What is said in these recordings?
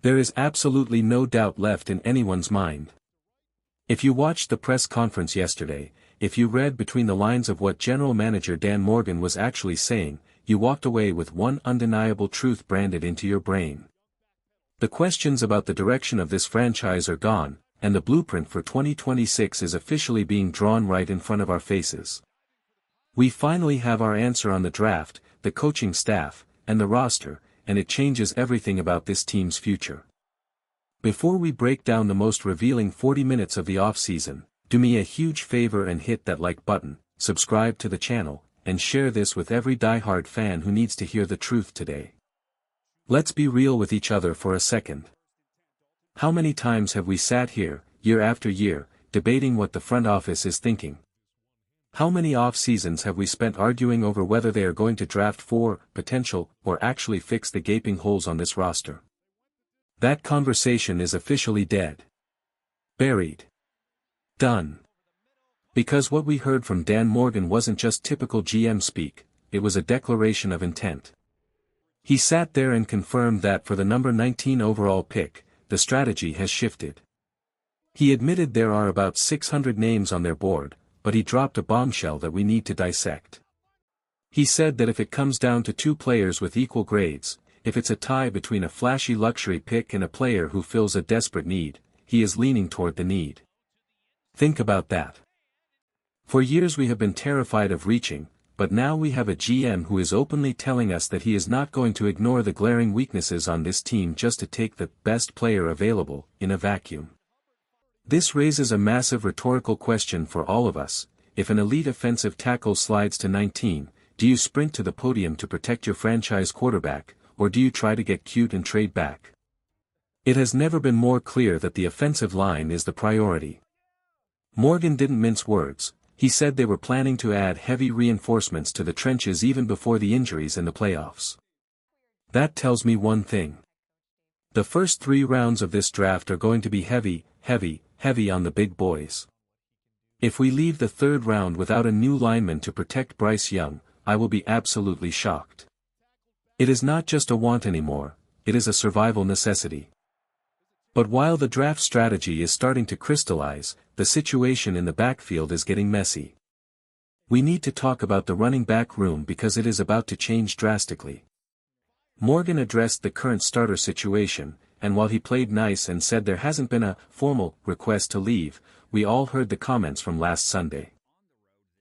There is absolutely no doubt left in anyone's mind. If you watched the press conference yesterday, if you read between the lines of what General Manager Dan Morgan was actually saying, you walked away with one undeniable truth branded into your brain. The questions about the direction of this franchise are gone, and the blueprint for 2026 is officially being drawn right in front of our faces. We finally have our answer on the draft, the coaching staff, and the roster, and it changes everything about this team's future. Before we break down the most revealing 40 minutes of the offseason, do me a huge favor and hit that like button, subscribe to the channel, and share this with every diehard fan who needs to hear the truth today. Let's be real with each other for a second. How many times have we sat here, year after year, debating what the front office is thinking? How many off-seasons have we spent arguing over whether they are going to draft for potential or actually fix the gaping holes on this roster? That conversation is officially dead. Buried. Done. Because what we heard from Dan Morgan wasn't just typical GM speak, it was a declaration of intent. He sat there and confirmed that for the number 19 overall pick, the strategy has shifted. He admitted there are about 600 names on their board, but he dropped a bombshell that we need to dissect. He said that if it comes down to two players with equal grades, if it's a tie between a flashy luxury pick and a player who fills a desperate need, he is leaning toward the need. Think about that. For years we have been terrified of reaching, but now we have a GM who is openly telling us that he is not going to ignore the glaring weaknesses on this team just to take the best player available, in a vacuum. This raises a massive rhetorical question for all of us: if an elite offensive tackle slides to 19, do you sprint to the podium to protect your franchise quarterback, or do you try to get cute and trade back? It has never been more clear that the offensive line is the priority. Morgan didn't mince words. He said they were planning to add heavy reinforcements to the trenches even before the injuries in the playoffs. That tells me one thing. The first 3 rounds of this draft are going to be heavy on the big boys. If we leave the 3rd round without a new lineman to protect Bryce Young, I will be absolutely shocked. It is not just a want anymore, it is a survival necessity. But while the draft strategy is starting to crystallize, the situation in the backfield is getting messy. We need to talk about the running back room because it is about to change drastically. Morgan addressed the current starter situation, and while he played nice and said there hasn't been a formal request to leave, we all heard the comments from last Sunday.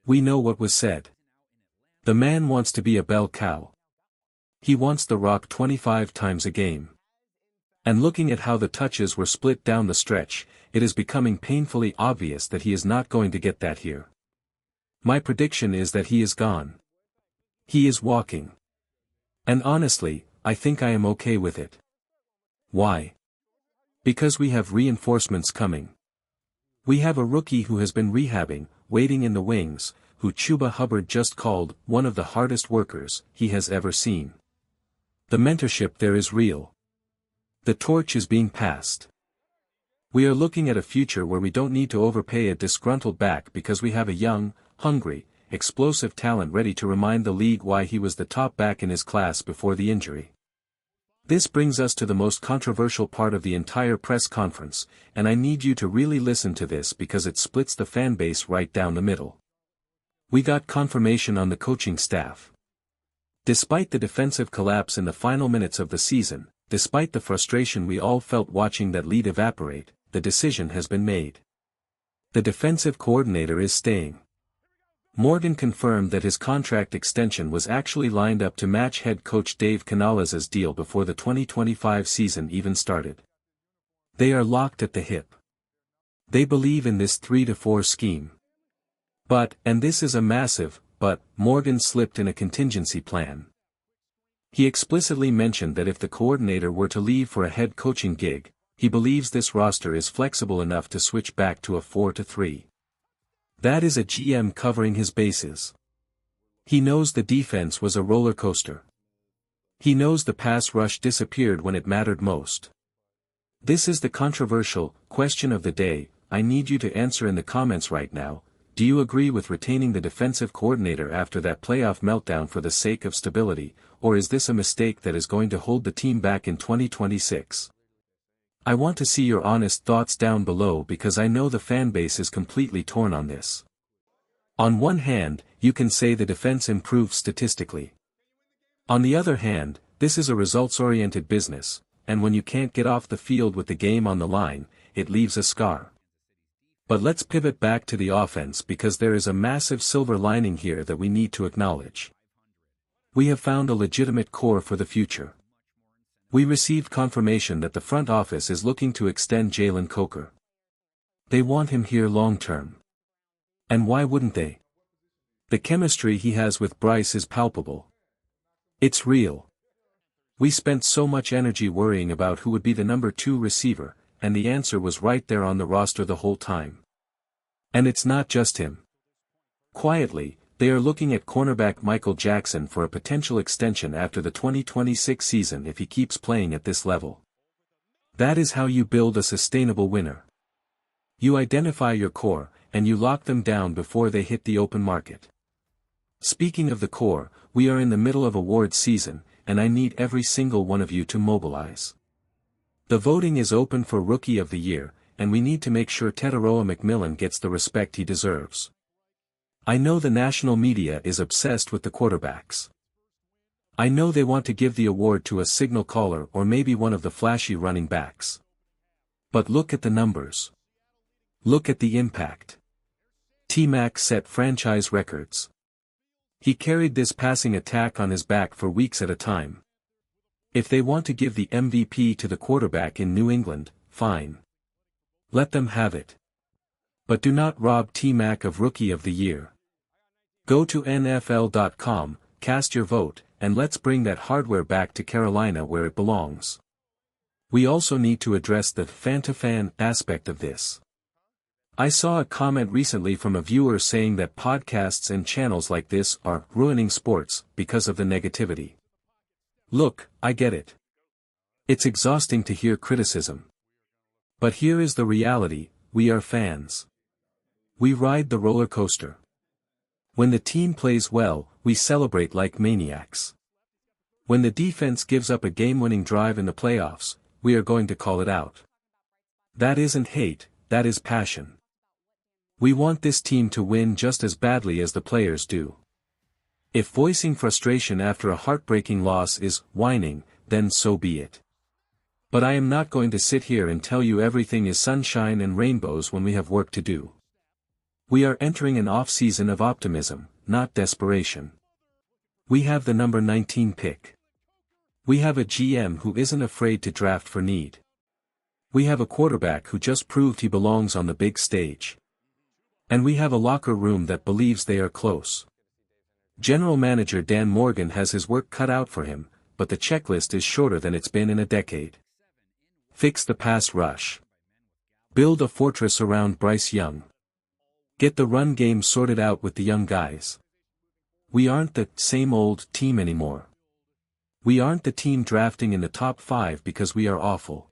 We know what was said. The man wants to be a bell cow. He wants the rock 25 times a game. And looking at how the touches were split down the stretch, it is becoming painfully obvious that he is not going to get that here. My prediction is that he is gone. He is walking. And honestly, I think I am okay with it. Why? Because we have reinforcements coming. We have a rookie who has been rehabbing, waiting in the wings, who Chuba Hubbard just called one of the hardest workers he has ever seen. The mentorship there is real. The torch is being passed. We are looking at a future where we don't need to overpay a disgruntled back because we have a young, hungry, explosive talent ready to remind the league why he was the top back in his class before the injury. This brings us to the most controversial part of the entire press conference, and I need you to really listen to this because it splits the fan base right down the middle. We got confirmation on the coaching staff. Despite the defensive collapse in the final minutes of the season, despite the frustration we all felt watching that lead evaporate, the decision has been made. The defensive coordinator is staying. Morgan confirmed that his contract extension was actually lined up to match head coach Dave Canales' deal before the 2025 season even started. They are locked at the hip. They believe in this 3-4 scheme. But, and this is a massive, but, Morgan slipped in a contingency plan. He explicitly mentioned that if the coordinator were to leave for a head coaching gig, he believes this roster is flexible enough to switch back to a 4-3. That is a GM covering his bases. He knows the defense was a roller coaster. He knows the pass rush disappeared when it mattered most. This is the controversial question of the day. I need you to answer in the comments right now. Do you agree with retaining the defensive coordinator after that playoff meltdown for the sake of stability, or is this a mistake that is going to hold the team back in 2026? I want to see your honest thoughts down below because I know the fanbase is completely torn on this. On one hand, you can say the defense improved statistically. On the other hand, this is a results-oriented business, and when you can't get off the field with the game on the line, it leaves a scar. But let's pivot back to the offense because there is a massive silver lining here that we need to acknowledge. We have found a legitimate core for the future. We received confirmation that the front office is looking to extend Jalen Coker. They want him here long-term. And why wouldn't they? The chemistry he has with Bryce is palpable. It's real. We spent so much energy worrying about who would be the number 2 receiver, and the answer was right there on the roster the whole time. And it's not just him. Quietly, they are looking at cornerback Michael Jackson for a potential extension after the 2026 season if he keeps playing at this level. That is how you build a sustainable winner. You identify your core, and you lock them down before they hit the open market. Speaking of the core, we are in the middle of awards season, and I need every single one of you to mobilize. The voting is open for Rookie of the Year, and we need to make sure Tetairoa McMillan gets the respect he deserves. I know the national media is obsessed with the quarterbacks. I know they want to give the award to a signal caller or maybe one of the flashy running backs. But look at the numbers. Look at the impact. T-Mac set franchise records. He carried this passing attack on his back for weeks at a time. If they want to give the MVP to the quarterback in New England, fine. Let them have it. But do not rob T-Mac of Rookie of the Year. Go to NFL.com, cast your vote, and let's bring that hardware back to Carolina where it belongs. We also need to address the fan-to-fan aspect of this. I saw a comment recently from a viewer saying that podcasts and channels like this are ruining sports because of the negativity. Look, I get it. It's exhausting to hear criticism. But here is the reality, we are fans. We ride the roller coaster. When the team plays well, we celebrate like maniacs. When the defense gives up a game-winning drive in the playoffs, we are going to call it out. That isn't hate, that is passion. We want this team to win just as badly as the players do. If voicing frustration after a heartbreaking loss is whining, then so be it. But I am not going to sit here and tell you everything is sunshine and rainbows when we have work to do. We are entering an off-season of optimism, not desperation. We have the number 19 pick. We have a GM who isn't afraid to draft for need. We have a quarterback who just proved he belongs on the big stage. And we have a locker room that believes they are close. General Manager Dan Morgan has his work cut out for him, but the checklist is shorter than it's been in a decade. Fix the pass rush. Build a fortress around Bryce Young. Get the run game sorted out with the young guys. We aren't the same old team anymore. We aren't the team drafting in the top 5 because we are awful.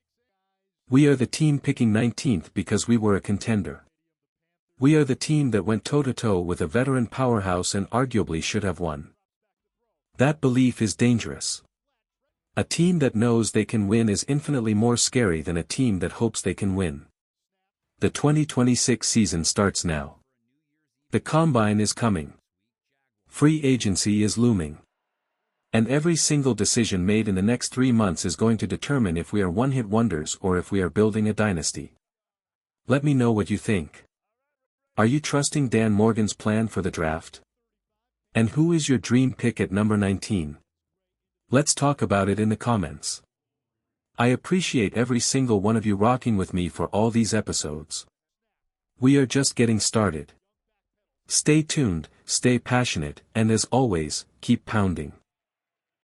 We are the team picking 19th because we were a contender. We are the team that went toe-to-toe with a veteran powerhouse and arguably should have won. That belief is dangerous. A team that knows they can win is infinitely more scary than a team that hopes they can win. The 2026 season starts now. The combine is coming. Free agency is looming. And every single decision made in the next 3 months is going to determine if we are one-hit wonders or if we are building a dynasty. Let me know what you think. Are you trusting Dan Morgan's plan for the draft? And who is your dream pick at number 19? Let's talk about it in the comments. I appreciate every single one of you rocking with me for all these episodes. We are just getting started. Stay tuned, stay passionate, and as always, keep pounding.